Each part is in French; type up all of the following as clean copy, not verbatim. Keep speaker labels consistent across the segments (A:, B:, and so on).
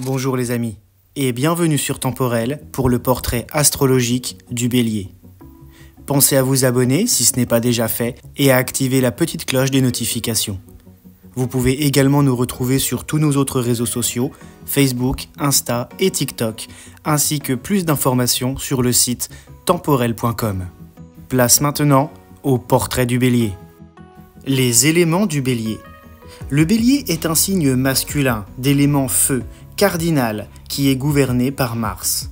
A: Bonjour les amis, et bienvenue sur Temporel pour le portrait astrologique du Bélier. Pensez à vous abonner si ce n'est pas déjà fait et à activer la petite cloche des notifications. Vous pouvez également nous retrouver sur tous nos autres réseaux sociaux, Facebook, Insta et TikTok, ainsi que plus d'informations sur le site temporel.com. Place maintenant au portrait du Bélier. Les éléments du Bélier. Le Bélier est un signe masculin d'élément feu, cardinal, qui est gouverné par Mars.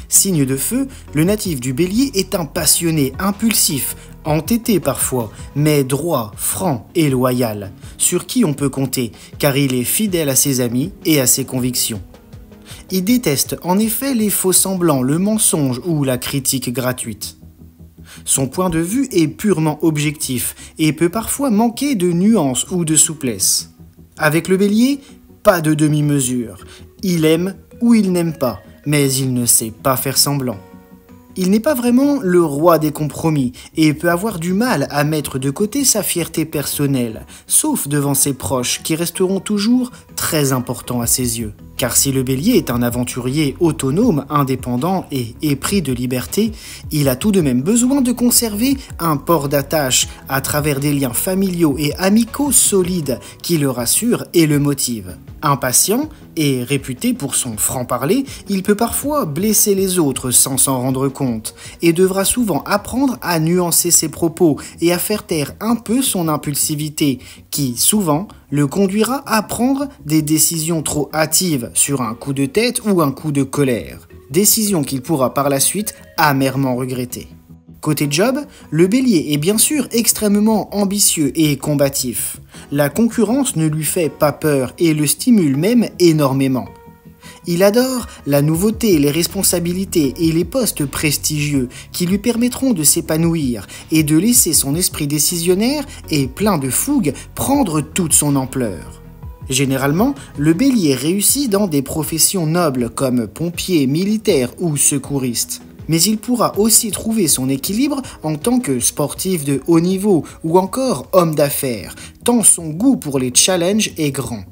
A: Signe de feu, le natif du Bélier est un passionné, impulsif, entêté parfois, mais droit, franc et loyal, sur qui on peut compter, car il est fidèle à ses amis et à ses convictions. Il déteste en effet les faux-semblants, le mensonge ou la critique gratuite. Son point de vue est purement objectif et peut parfois manquer de nuances ou de souplesse. Avec le Bélier, pas de demi-mesure. Il aime ou il n'aime pas, mais il ne sait pas faire semblant. Il n'est pas vraiment le roi des compromis et peut avoir du mal à mettre de côté sa fierté personnelle, sauf devant ses proches qui resteront toujours très importants à ses yeux. Car si le Bélier est un aventurier autonome, indépendant et épris de liberté, il a tout de même besoin de conserver un port d'attache à travers des liens familiaux et amicaux solides qui le rassurent et le motivent. Impatient et réputé pour son franc-parler, il peut parfois blesser les autres sans s'en rendre compte et devra souvent apprendre à nuancer ses propos et à faire taire un peu son impulsivité qui, souvent, le conduira à prendre des décisions trop hâtives sur un coup de tête ou un coup de colère. Décision qu'il pourra par la suite amèrement regretter. Côté job, le Bélier est bien sûr extrêmement ambitieux et combatif. La concurrence ne lui fait pas peur et le stimule même énormément. Il adore la nouveauté, les responsabilités et les postes prestigieux qui lui permettront de s'épanouir et de laisser son esprit décisionnaire et plein de fougue prendre toute son ampleur. Généralement, le Bélier réussit dans des professions nobles comme pompier, militaire ou secouriste. Mais il pourra aussi trouver son équilibre en tant que sportif de haut niveau ou encore homme d'affaires, tant son goût pour les challenges est grand.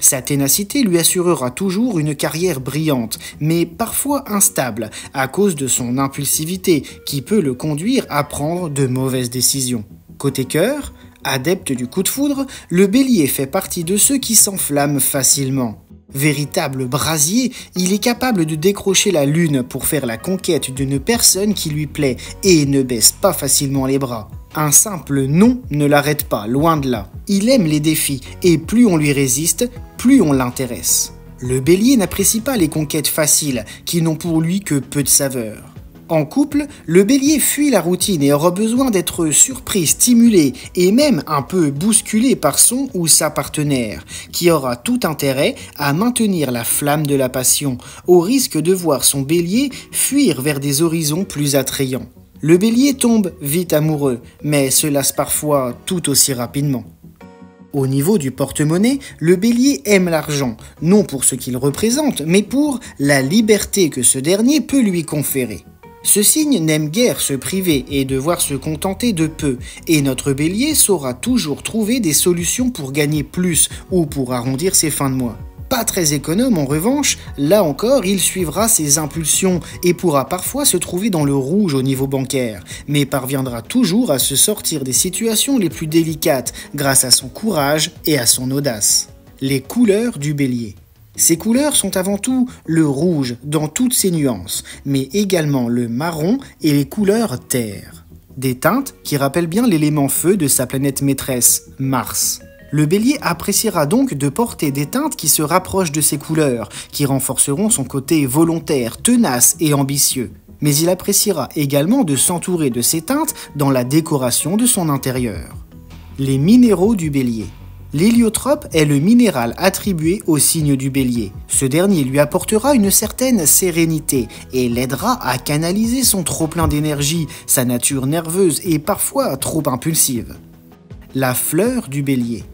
A: Sa ténacité lui assurera toujours une carrière brillante, mais parfois instable, à cause de son impulsivité qui peut le conduire à prendre de mauvaises décisions. Côté cœur, adepte du coup de foudre, le Bélier fait partie de ceux qui s'enflamment facilement. Véritable brasier, il est capable de décrocher la lune pour faire la conquête d'une personne qui lui plaît et ne baisse pas facilement les bras. Un simple non ne l'arrête pas, loin de là. Il aime les défis et plus on lui résiste, plus on l'intéresse. Le Bélier n'apprécie pas les conquêtes faciles qui n'ont pour lui que peu de saveur. En couple, le Bélier fuit la routine et aura besoin d'être surpris, stimulé et même un peu bousculé par son ou sa partenaire, qui aura tout intérêt à maintenir la flamme de la passion, au risque de voir son Bélier fuir vers des horizons plus attrayants. Le Bélier tombe vite amoureux, mais se lasse parfois tout aussi rapidement. Au niveau du porte-monnaie, le Bélier aime l'argent, non pour ce qu'il représente, mais pour la liberté que ce dernier peut lui conférer. Ce signe n'aime guère se priver et devoir se contenter de peu, et notre Bélier saura toujours trouver des solutions pour gagner plus ou pour arrondir ses fins de mois. Pas très économe en revanche, là encore il suivra ses impulsions et pourra parfois se trouver dans le rouge au niveau bancaire, mais parviendra toujours à se sortir des situations les plus délicates grâce à son courage et à son audace. Les couleurs du Bélier. Ces couleurs sont avant tout le rouge dans toutes ses nuances, mais également le marron et les couleurs terre. Des teintes qui rappellent bien l'élément feu de sa planète maîtresse, Mars. Le Bélier appréciera donc de porter des teintes qui se rapprochent de ses couleurs, qui renforceront son côté volontaire, tenace et ambitieux. Mais il appréciera également de s'entourer de ces teintes dans la décoration de son intérieur. Les minéraux du Bélier. L'héliotrope est le minéral attribué au signe du Bélier. Ce dernier lui apportera une certaine sérénité et l'aidera à canaliser son trop-plein d'énergie, sa nature nerveuse et parfois trop impulsive. La fleur du Bélier.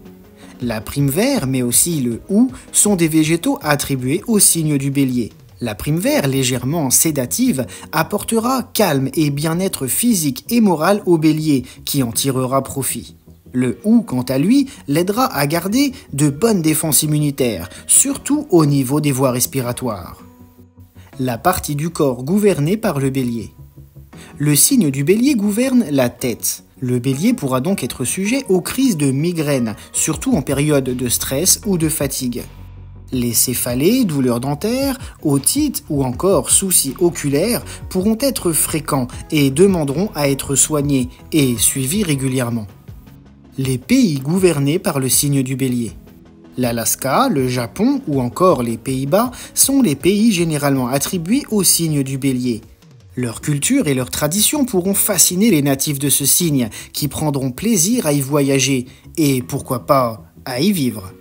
A: La prime vert, mais aussi le hou, sont des végétaux attribués au signe du Bélier. La prime vert, légèrement sédative, apportera calme et bien-être physique et moral au Bélier, qui en tirera profit. Le ou, quant à lui, l'aidera à garder de bonnes défenses immunitaires, surtout au niveau des voies respiratoires. La partie du corps gouvernée par le bélier. Le signe du bélier gouverne la tête. Le bélier pourra donc être sujet aux crises de migraine, surtout en période de stress ou de fatigue. Les céphalées, douleurs dentaires, otite ou encore soucis oculaires pourront être fréquents et demanderont à être soignés et suivis régulièrement. Les pays gouvernés par le signe du bélier. L'Alaska, le Japon ou encore les Pays-Bas sont les pays généralement attribués au signe du bélier. Leur culture et leurs traditions pourront fasciner les natifs de ce signe, qui prendront plaisir à y voyager et, pourquoi pas, à y vivre.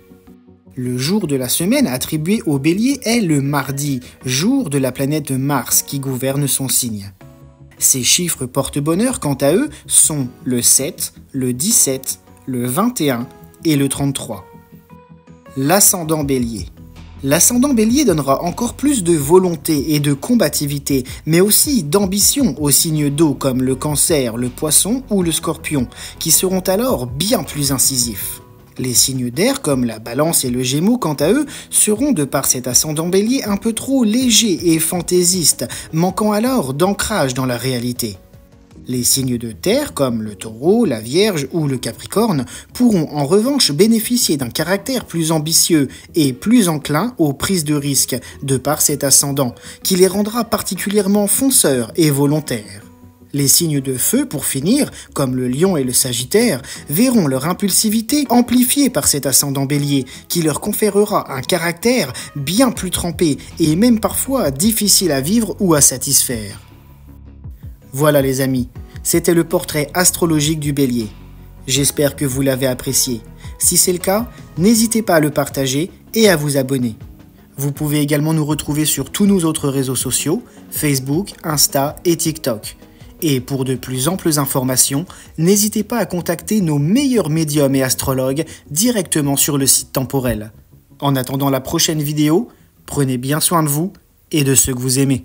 A: Le jour de la semaine attribué au bélier est le mardi, jour de la planète Mars qui gouverne son signe. Ces chiffres porte-bonheur, quant à eux, sont le 7, le 17, le 21 et le 33. L'ascendant bélier. L'ascendant bélier donnera encore plus de volonté et de combativité, mais aussi d'ambition aux signes d'eau comme le cancer, le poisson ou le scorpion, qui seront alors bien plus incisifs. Les signes d'air comme la balance et le gémeaux, quant à eux, seront de par cet ascendant bélier un peu trop légers et fantaisistes, manquant alors d'ancrage dans la réalité. Les signes de terre, comme le taureau, la vierge ou le capricorne, pourront en revanche bénéficier d'un caractère plus ambitieux et plus enclin aux prises de risques, de par cet ascendant, qui les rendra particulièrement fonceurs et volontaires. Les signes de feu, pour finir, comme le lion et le sagittaire, verront leur impulsivité amplifiée par cet ascendant bélier, qui leur conférera un caractère bien plus trempé et même parfois difficile à vivre ou à satisfaire. Voilà les amis, c'était le portrait astrologique du bélier. J'espère que vous l'avez apprécié. Si c'est le cas, n'hésitez pas à le partager et à vous abonner. Vous pouvez également nous retrouver sur tous nos autres réseaux sociaux, Facebook, Insta et TikTok. Et pour de plus amples informations, n'hésitez pas à contacter nos meilleurs médiums et astrologues directement sur le site Temporel. En attendant la prochaine vidéo, prenez bien soin de vous et de ceux que vous aimez.